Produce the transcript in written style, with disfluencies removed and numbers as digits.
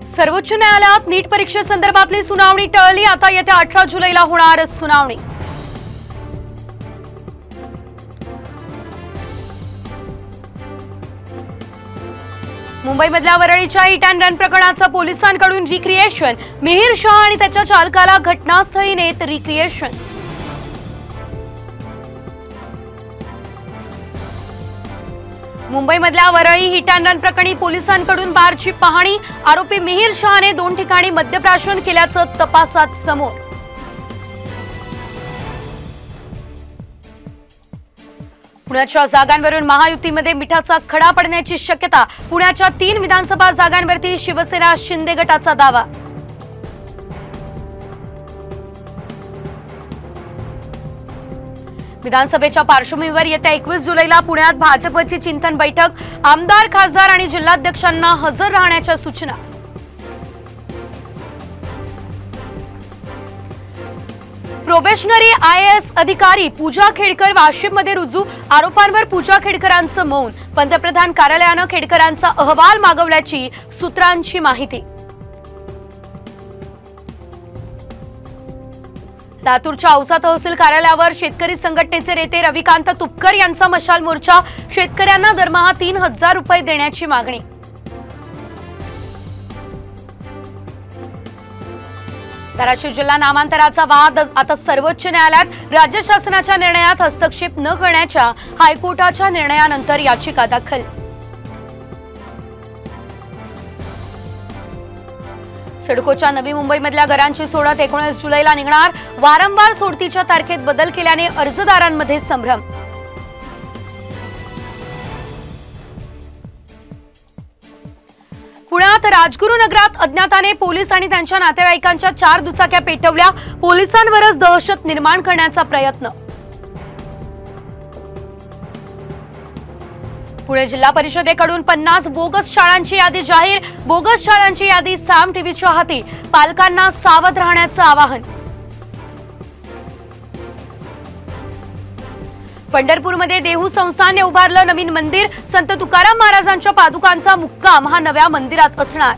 सर्वोच्च न्यायालयात नीट परीक्षेसंदर्भातली सुनावणी टळली। आता येत्या 18 जुलैला होणार सुनावणी। मुंबईमधल्या वरळीच्या हिट अँड रन प्रकरणाचं पोलिसांकडून रिक्रिएशन। मिहिर शाह आणि त्याच्या चालकाला घटनास्थळी नेत रिक्रिएशन। मुंबईमधल्या वरळी हिट अँड रन प्रकरणी पोलिसांकडून बारची पाहणी। आरोपी मिहिर शाहने 2 ठिकाणी मद्यप्राशन केल्याचं तपासात समोर। पुण्याच्या जागांवरून महायुतीमध्ये मिठाचा खडा पडण्याची शक्यता। पुण्याच्या 3 विधानसभा जागांवरती शिवसेना शिंदे गटाचा दावा। विधानसभेच्या पार्श्वभूमीवर येत्या 21 जुलैला पुण्यात भाजपची चिंतन बैठक। आमदार, खासदार आणि जिल्हाध्यक्षांना हजर राहण्याच्या सूचना। प्रोबेशनरी IAS अधिकारी पूजा खेडकर वाशिममध्ये रुजू। आरोपांवर पूजा खेडकरांचं मौन। पंतप्रधान कार्यालयानं खेडकरांचा अहवाल मागवल्याची सूत्रांची माहिती। लातूरच्या औसा तहसील कार्यालयावर शेतकरी संघटनेचे नेते रविकांत तुपकर यांचा मशाल मोर्चा। शेतकऱ्यांना दरमहा 3000 रुपये देण्याची मागणी। धाराशिव जिल्हा नामांतराचा वाद आता सर्वोच्च न्यायालयात। राज्य शासनाच्या निर्णयात हस्तक्षेप न करण्याच्या हायकोर्टाच्या निर्णयानंतर याचिका दाखल। सिडकोच्या नवी मुंबईमधल्या घरांची सोडत 19 जुलैला निघणार। वारंवार सोडतीच्या तारखेत बदल केल्याने अर्जदारांमध्ये संभ्रम। पुण्यात राजगुरुनगरात अज्ञाताने पोलीस आणि त्यांच्या नातेवाईकांच्या 4 दुचाक्या पेटवल्या। पोलिसांवरच दहशत निर्माण करण्याचा प्रयत्न। पुणे जिल्हा परिषदेकडून 50 बोगस शाळांची यादी जाहीर। बोगस शाळांची यादी साम टीव्हीच्या हाती। पालकांना सावध राहण्याचं आवाहन। पंढरपूरमध्ये देहू संस्थानने उभारलं नवीन मंदिर। संत तुकाराम महाराजांच्या पादुकांचा मुक्काम हा नव्या मंदिरात असणार।